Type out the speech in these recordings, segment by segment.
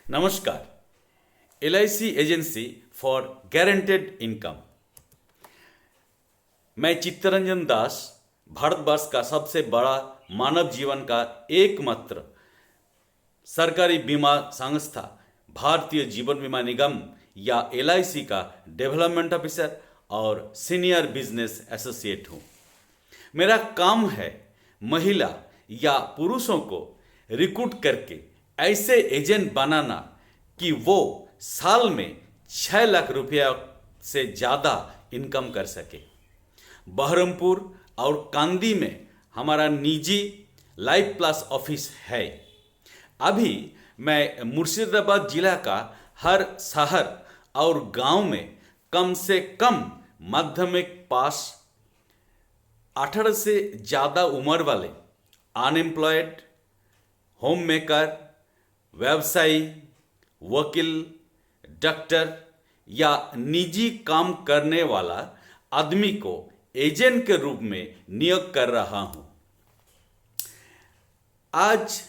नमस्कार। LIC agency for guaranteed income. मैं चित्तरंजन दास, भारतवर्ष का सबसे बड़ा मानव जीवन का एकमात्र सरकारी बीमा संस्था भारतीय जीवन बीमा निगम या LIC का डेवलपमेंट ऑफिसर और सीनियर बिजनेस एसोसिएट हूँ। मेरा काम है महिला या पुरुषों को रिक्रूट करके ऐसे एजेंट बनाना कि वो साल में 6 लाख रुपया से ज़्यादा इनकम कर सके। बहरमपुर और कांदी में हमारा निजी लाइफ प्लस ऑफिस है। अभी मैं मुर्शिदाबाद जिला का हर शहर और गांव में कम से कम माध्यमिक पास 18 से ज़्यादा उम्र वाले अनएम्प्लॉयड, होम मेकर, व्यवसायी, वकील, डॉक्टर या निजी काम करने वाला आदमी को एजेंट के रूप में नियुक्त कर रहा हूँ। आज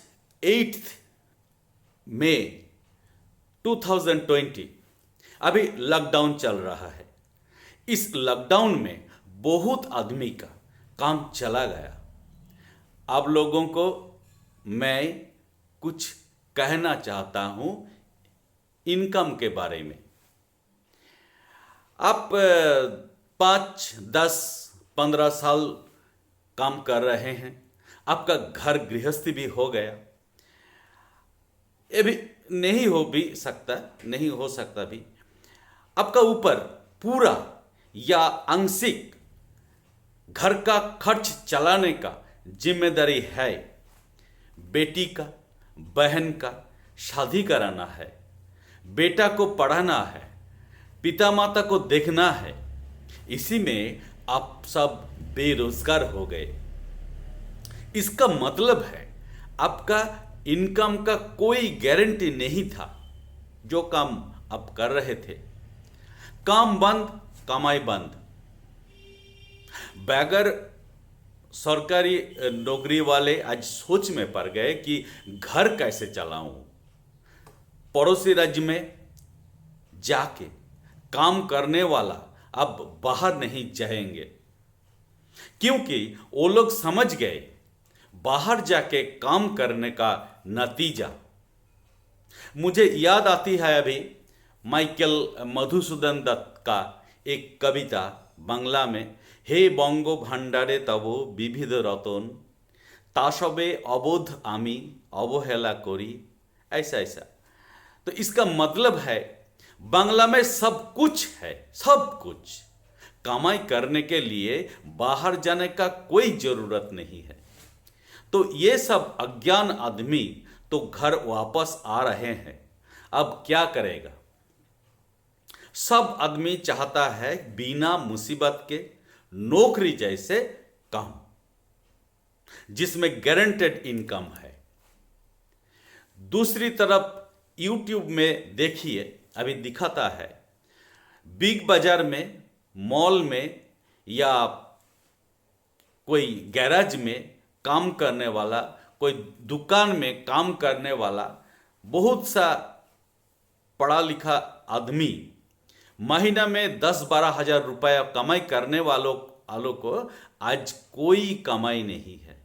8 मई 2020 अभी लॉकडाउन चल रहा है। इस लॉकडाउन में बहुत आदमी का काम चला गया। आप लोगों को मैं कुछ कहना चाहता हूँ इनकम के बारे में। आप 5, 10, 15 साल काम कर रहे हैं, आपका घर गृहस्थी भी हो गया, ये भी नहीं हो सकता भी। आपका ऊपर पूरा या आंशिक घर का खर्च चलाने का जिम्मेदारी है। बेटी का, बहन का शादी कराना है, बेटा को पढ़ाना है, पिता माता को देखना है। इसी में आप सब बेरोजगार हो गए। इसका मतलब है आपका इनकम का कोई गारंटी नहीं था। जो काम आप कर रहे थे, काम बंद, कमाई बंद। बगैर सरकारी नौकरी वाले आज सोच में पड़ गए कि घर कैसे चलाऊं। पड़ोसी राज्य में जाके काम करने वाला अब बाहर नहीं जाएंगे, क्योंकि वो लोग समझ गए बाहर जाके काम करने का नतीजा। मुझे याद आती है अभी माइकल मधुसूदन दत्त का एक कविता बांग्ला में, हे बंगो भांडारे तब विविध रतन तासबे अबोध आमी अवहेला करी, ऐसा। तो इसका मतलब है बांग्ला में सब कुछ है, सब कुछ। कमाई करने के लिए बाहर जाने का कोई जरूरत नहीं है। तो ये सब अज्ञान आदमी तो घर वापस आ रहे हैं। अब क्या करेगा? सब आदमी चाहता है बिना मुसीबत के नौकरी जैसे काम, जिसमें गारंटेड इनकम है। दूसरी तरफ यूट्यूब में देखिए, अभी दिखाता है बिग बाजार में, मॉल में या कोई गैराज में काम करने वाला, कोई दुकान में काम करने वाला बहुत सा पढ़ा लिखा आदमी महीना में 10-12 हजार रुपया कमाई करने वालों को आज कोई कमाई नहीं है।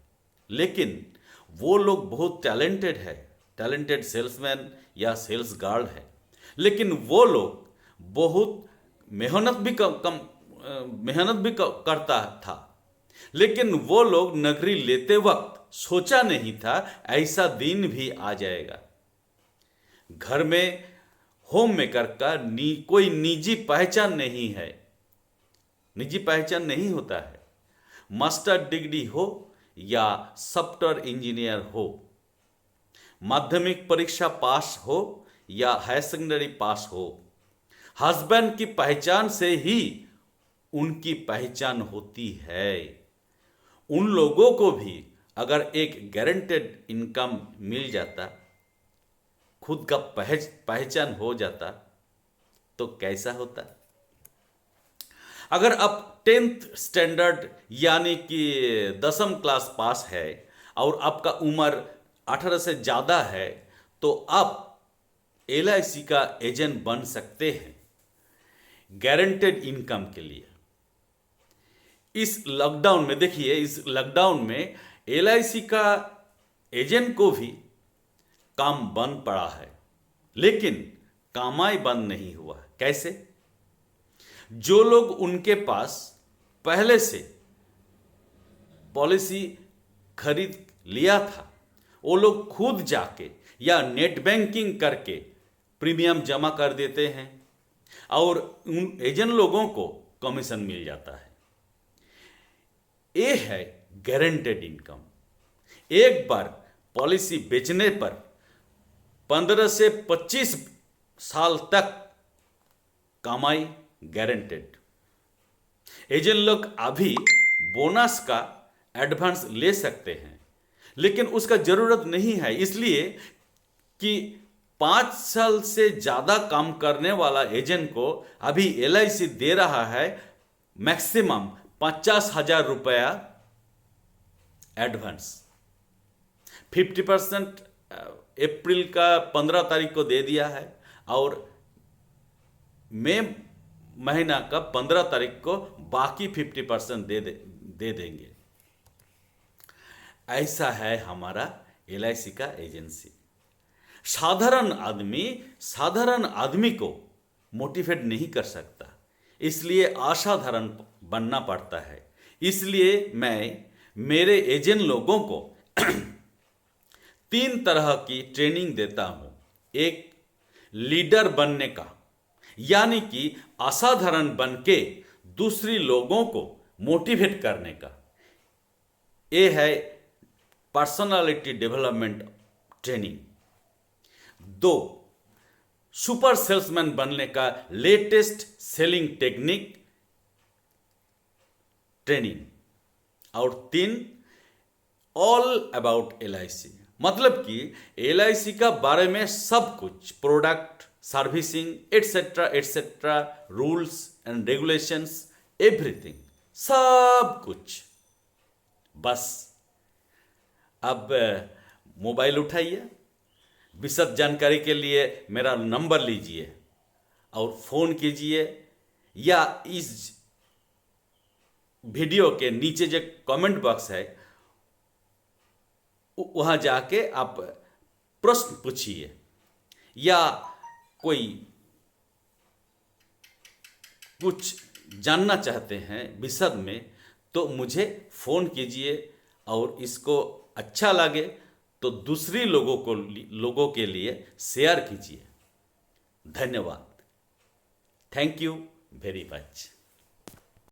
लेकिन वो लोग बहुत टैलेंटेड है, टैलेंटेड सेल्समैन या सेल्स गर्ल है। लेकिन वो लोग बहुत मेहनत भी करता था। लेकिन वो लोग नौकरी लेते वक्त सोचा नहीं था ऐसा दिन भी आ जाएगा। घर में होम मेकर का कोई निजी पहचान नहीं है, निजी पहचान नहीं होता है। मास्टर डिग्री हो या सॉफ्टवेयर इंजीनियर हो, माध्यमिक परीक्षा पास हो या हायर सेकेंडरी पास हो, हस्बैंड की पहचान से ही उनकी पहचान होती है। उन लोगों को भी अगर एक गारंटेड इनकम मिल जाता, खुद का पहचान हो जाता, तो कैसा होता? अगर आप 10th स्टैंडर्ड यानी कि 10वीं क्लास पास है और आपका उम्र 18 से ज़्यादा है, तो आप LIC का एजेंट बन सकते हैं गारंटेड इनकम के लिए। इस लॉकडाउन में देखिए, इस लॉकडाउन में LIC का एजेंट को भी काम बंद पड़ा है, लेकिन कमाई बंद नहीं हुआ। कैसे? जो लोग उनके पास पहले से पॉलिसी खरीद लिया था, वो लोग खुद जाके या नेट बैंकिंग करके प्रीमियम जमा कर देते हैं और उन एजेंट लोगों को कमीशन मिल जाता है। ये है गारंटेड इनकम। एक बार पॉलिसी बेचने पर 15 से 25 साल तक कमाई गारंटेड। एजेंट लोग अभी बोनस का एडवांस ले सकते हैं, लेकिन उसका जरूरत नहीं है, इसलिए कि 5 साल से ज़्यादा काम करने वाला एजेंट को अभी LIC दे रहा है मैक्सिमम 50,000 रुपया एडवांस। 50% अप्रैल का 15 तारीख को दे दिया है और मई महीना का 15 तारीख को बाकी 50% दे देंगे। ऐसा है हमारा LIC का एजेंसी। साधारण आदमी को मोटिवेट नहीं कर सकता, इसलिए असाधारण बनना पड़ता है। इसलिए मैं मेरे एजेंट लोगों को 3 तरह की ट्रेनिंग देता हूं। एक, लीडर बनने का, यानी कि असाधारण बन के दूसरी लोगों को मोटिवेट करने का। ये है personality development training. 2, super salesman बनने का लेटेस्ट सेलिंग टेक्निक ट्रेनिंग। और 3, ऑल अबाउट LIC, मतलब कि LIC का बारे में सब कुछ, product, servicing etcetera etcetera, rules and regulations, everything, सब कुछ। बस अब मोबाइल उठाइए, विशद जानकारी के लिए मेरा नंबर लीजिए और फ़ोन कीजिए, या इस वीडियो के नीचे जो कमेंट बॉक्स है वहाँ जाके आप प्रश्न पूछिए, या कोई कुछ जानना चाहते हैं विशद में तो मुझे फ़ोन कीजिए, और इसको अच्छा लगे तो दूसरी लोगों के लिए शेयर कीजिए। धन्यवाद। Thank you very much.